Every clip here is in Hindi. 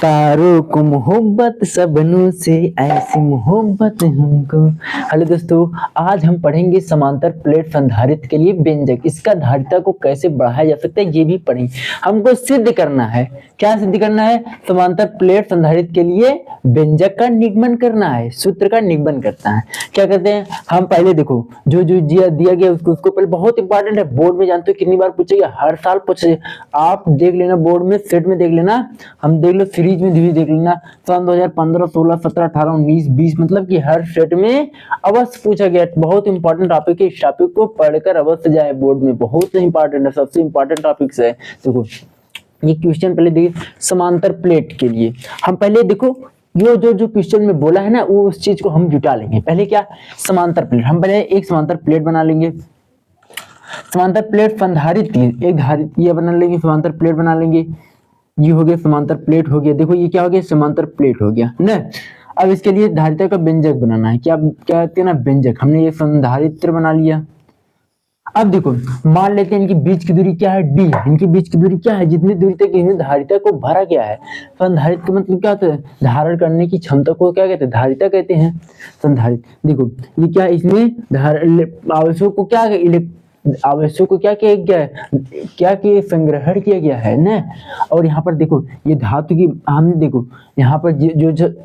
सारों को मोहब्बत सबनों से, ऐसी मोहब्बत हमको। हेलो दोस्तों, आज हम पढ़ेंगे समांतर प्लेट संधारित्र के लिए व्यंजक, इसका धारिता को कैसे बढ़ाया जा सकता है ये भी पढ़ेंगे। हमको सिद्ध करना है, क्या सिद्ध करना है? समांतर प्लेट संधारित्र के लिए व्यंजक का निगमन करना है, सूत्र का निगमन करना है। क्या करते हैं हम? पहले देखो जो जो दिया गया उसको पहले, बहुत इंपॉर्टेंट है, बोर्ड में जानते हो कितनी बार पूछेगा, हर साल पूछे। आप देख लेना, बोर्ड में सेट में देख लेना, हम देख लो सीरीज में भी देख लेना, सन 2015, 16, 17, 18, 19, 20, मतलब कि हर सेट में अवश्य पूछा गया। बहुत इंपॉर्टेंट टॉपिक है, इस टॉपिक को पढ़कर अवश्य जाए, बोर्ड में बहुत इंपॉर्टेंट है, सबसे इंपॉर्टेंट टॉपिक्स है। देखो ये क्वेश्चन पहले देखिए, समांतर प्लेट के लिए हम पहले देखो जो क्वेश्चन में बोला है ना, वो उस चीज को हम जुटा लेंगे। पहले क्या? समांतर प्लेट। हम पहले एक समांतर प्लेट बना लेंगे, समांतर प्लेट संधारित्र एक धारित ये बना लेंगे, समांतर प्लेट बना लेंगे। ये हो गया समांतर प्लेट हो गया। देखो ये क्या हो गया? समांतर प्लेट हो गया ना। अब इसके लिए धारिता का व्यंजक बनाना है। क्या कहते हैं ना? व्यंजक। हमने ये संधारित्र बना लिया। अब देखो मान लेते हैं इनकी बीच की दूरी क्या है? डी है। इनकी बीच की दूरी क्या है? जितनी दूरी तक इन्हें धारिता को भरा गया है। संधारित्र का मतलब क्या होता है? धारण करने की क्षमता को क्या कहते हैं? धारिता कहते हैं। संधारित्र देखो ये क्या है? इसमें आवेशों को क्या आवेशों को क्या किया गया है? क्या किया? संग्रहण किया गया है ना। और यहाँ पर देखो ये धातु की, हमने देखो यहाँ पर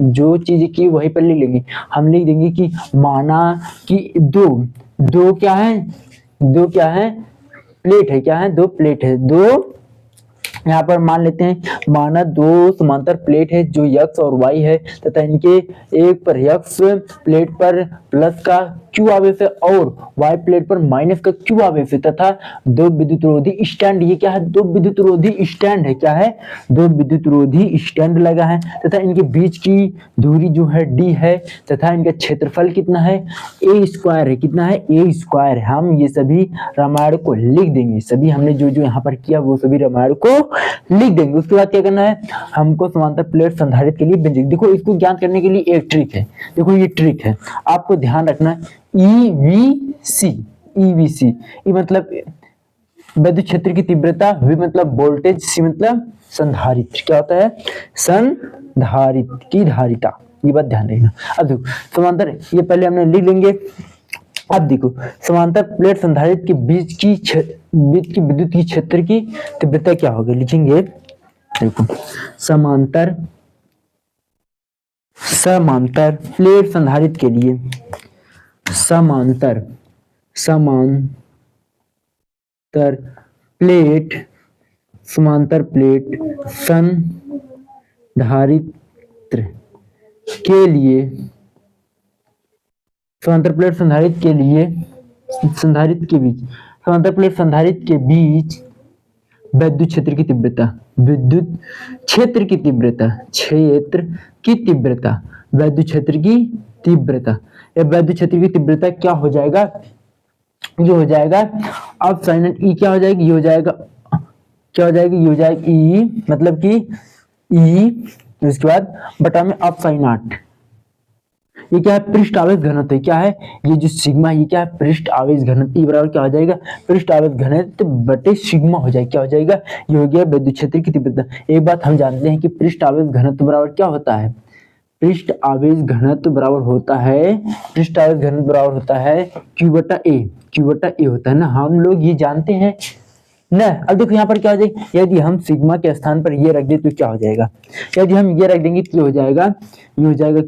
जो चीज की वही पर लिख लेंगे। हम लिख देंगे कि माना कि दो क्या है? दो क्या है? प्लेट है। क्या है? दो प्लेट है। दो यहाँ पर मान लेते हैं, माना दो समांतर प्लेट है जो x और y है, तथा इनके एक पर x प्लेट पर प्लस का q आवेश है और y प्लेट पर माइनस का q आवेश है, तथा दो विद्युत रोधी स्टैंड। ये क्या है? दो विद्युत रोधी स्टैंड है। क्या है? दो विद्युत रोधी स्टैंड लगा है, तथा इनके बीच की दूरी जो है d है, तथा इनका क्षेत्रफल कितना है? a स्क्वायर है। कितना है? a स्क्वायर है। हम ये सभी रामायण को लिख देंगे, सभी हमने जो जो यहाँ पर किया वो सभी रामायण को लिख देंगे। उसके बाद क्या करना है हमको? समांतर प्लेट संधारित्र के लिए व्यंजक। देखो इसको ज्ञात करने के लिए एक ट्रिक है। देखो ये ट्रिक है, आपको ध्यान रखना है। ईवीसी, ईवीसी ये मतलब विद्युत क्षेत्र की तीव्रता, वी मतलब वोल्टेज, सी मतलब संधारित्र। क्या होता है? संधारित्र की धारिता। ये बात ध्यान रखना। अब देखो समांतर, ये पहले हमने लिख लेंगे। अब देखो समांतर प्लेट संधारित्र के बीच की विद्युत की क्षेत्र की तीव्रता क्या होगी? लिखेंगे देखो समांतर प्लेट संधारित्र के लिए, समांतर प्लेट संधारित्र के लिए, समांतर प्लेट संधारित्र के लिए, संधारित्र के बीच, समांतर प्लेट संधारित्र के बीच विद्युत क्षेत्र की तीव्रता, विद्युत क्षेत्र की तीव्रता, विद्युत क्षेत्र की तीव्रता, या विद्युत क्षेत्र की तीव्रता क्या हो जाएगा? ये हो जाएगा अब साइन ई क्या हो जाएगी? ये हो जाएगा, क्या हो जाएगी? ये हो जाएगी ई, मतलब कि ई, उसके बाद बटा में अब साइन 8। ये क्या है? पृष्ठ आवेश घनत्व। क्या है? ये जो सिग्मा, ये क्या है? पृष्ठ आवेश घनत्व। ई बराबर क्या हो जाएगा? पृष्ठ आवेश घनत्व बटे सिग्मा हो जाएगा। क्या हो जाएगा? ये हो गया विद्युत क्षेत्र की तीव्रता। एक बात हम जानते हैं कि पृष्ठ आवेश घनत्व बराबर क्या होता है? पृष्ठ आवेश घनत्व बराबर होता है, पृष्ठ आवेश घनत्व बराबर होता है Q बटा A होता है ना, हम लोग ये जानते हैं ना। अब देखो यहाँ पर क्या हो जाएगा? यदि हम सिग्मा के स्थान पर ये रख दे तो क्या हो जाएगा? यदि हम ये रख देंगे तो ये हो जाएगा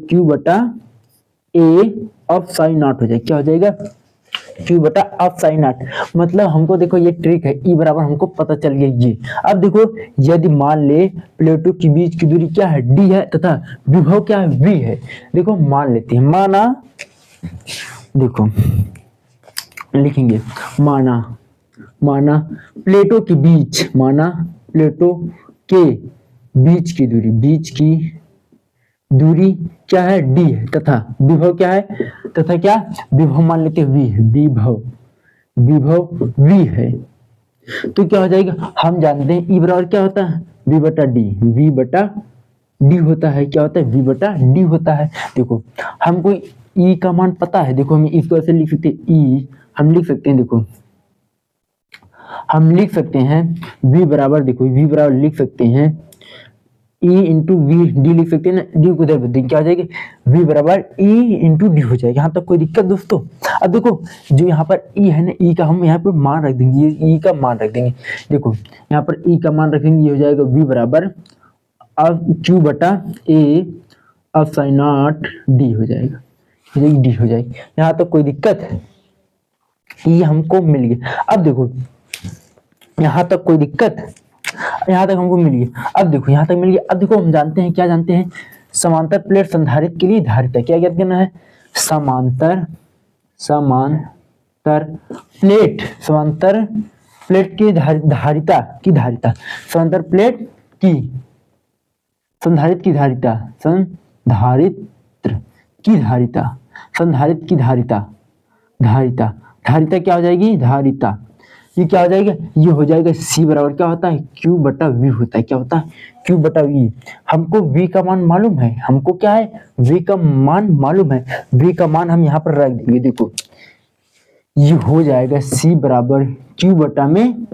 Q बटा A ऑफ साइन 8 हो जाएगा। क्या हो जाएगा? Q बटा ऑफ साइन 8। मतलब हमको देखो ये ट्रिक है, E बराबर हमको पता चल गया ये। अब देखो यदि मान ले प्लेटों के बीच की दूरी क्या है? D है, तथा विभव क्या है? V है। देखो मान लेते हैं, माना देखो लिखेंगे, माना प्लेटों के बीच, प्लेटों के बीच की दूरी क्या है? D है, तथा विभव क्या है? तथा क्या विभव मान लेते हैं V है, विभव V है। तो क्या हो जाएगा? हम जानते हैं E बराबर क्या होता है? V बटा D होता है। क्या होता है? V बटा D होता है। देखो हमको E का मान पता है। देखो हम इसको ऐसे लिख सकते हैं, E हम लिख सकते हैं, देखो हम लिख सकते हैं V बराबर, देखो V बराबर लिख सकते हैं ई इंटू वी डी लिख सकते हैं ना, डी को उधर बदल देंगे, क्या हो जाएगी वी बराबर ई इंटू डी हो जाएगा। यहाँ तक कोई दिक्कत दोस्तों? अब देखो जो यहाँ पर ई है ना, ई का हम यहाँ पर मान रख देंगे, ये ई का मान रख देंगे। देखो यहाँ पर ई का मान रखेंगे, ये हो जाएगा वी बराबर अब क्यू बटा ए अब साइन नॉट डी हो जाएगा, डी हो जाएगी। यहाँ तक कोई दिक्कत? ये हमको मिल गया। अब देखो यहाँ तक कोई दिक्कत? यहाँ तक हमको मिल गया। अब देखो यहाँ तक मिल गया। अब देखो हम जानते हैं, क्या जानते हैं? समांतर प्लेट संधारित्र के लिए धारिता क्या ज्ञात करना है? समांतर प्लेट की धारिता समांतर प्लेट की संधारित्र की धारिता क्या हो जाएगी? धारिता ये क्या हो जाएगा? ये हो जाएगा C बराबर क्या होता है? Q बटा V होता है। क्या होता है? Q बटा V। हमको V का मान मालूम है, हमको क्या है? V का मान मालूम है। V का मान हम यहाँ पर रख देंगे। देखो ये हो जाएगा C बराबर Q बटा में,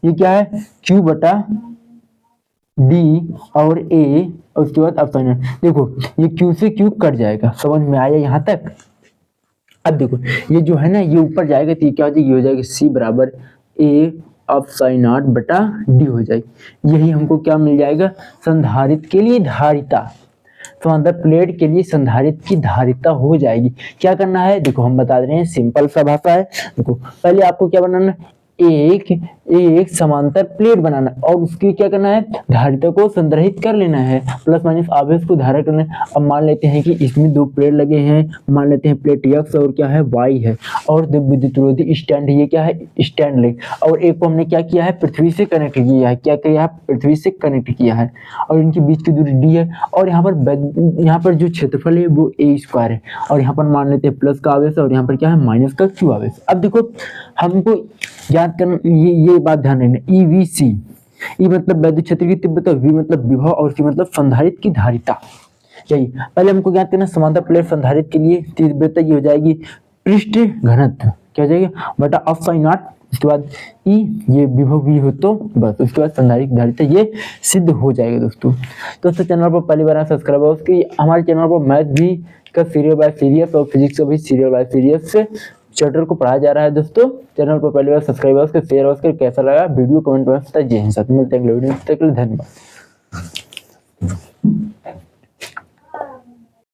ये क्या है? Q बटा D और A और उसके बाद अपसाइन। देखो ये Q से Q कट जाएगा, समझ में आया यहाँ तक? अब देखो ये जो है ना, ये ऊपर जाएगा तो ये क्या हो जाएगी? ये हो जाएगा C बराबर A अब साइन नॉट बटा D हो जाएगी। यही हमको क्या मिल जाएगा? संधारित्र के लिए धारिता, समांतर प्लेट के लिए संधारित्र की धारिता हो जाएगी। क्या करना है? देखो हम बता रहे हैं, सिंपल सा भाषा है। देखो पहले आपको क्या बनाना है? एक समांतर प्लेट बनाना और उसकी क्या करना है? धारिता को संग्रहित कर लेना है, प्लस माइनस आवेश को धारण करना है। अब मान लेते हैं कि इसमें दो प्लेट लगे हैं, मान लेते हैं प्लेट x और क्या है y है, और विद्युतरोधी स्टैंड है, ये क्या है? स्टैंड ले। और एक को हमने क्या किया है? पृथ्वी से कनेक्ट किया है। क्या किया है? पृथ्वी से कनेक्ट किया है और इनके बीच की दूरी d है। और यहाँ पर जो क्षेत्रफल है वो a स्क्वायर है, और यहाँ पर मान लेते हैं प्लस का आवेश और यहाँ पर क्या है? माइनस का q आवेश। अब देखो हमको याद करना, ये बात ध्यान रखना, EVC, ई मतलब विद्युत क्षेत्र की तीव्रता, V मतलब विभव और C मतलब संधारित्र की धारिता। यही पहले हमको ज्ञात करना। समांतर प्लेट संधारित्र के लिए तीव्रता ये हो जाएगी पृष्ठ घनत्व, क्या हो जाएगा? बटा ऑफ साइन नॉट, उसके बाद E ये विभव भी हो तो बस, उसके बाद संधारित्र की धारिता, ये सिद्ध हो जाएगा दोस्तों चैनल पर पहली बार सब्सक्राइब है, उसकी हमारे चैनल पर मैथ भी का सीरियल बाय सीरियल और फिजिक्स का भी सीरियल बाय सीरियल से चैप्टर को पढ़ाया जा रहा है दोस्तों। चैनल को पहली बार सब्सक्राइब उसके शेयर उसके कैसा लगा वीडियो कमेंट में। जय हिंद, साथ मिलते हैं अगले वीडियो में, धन्यवाद।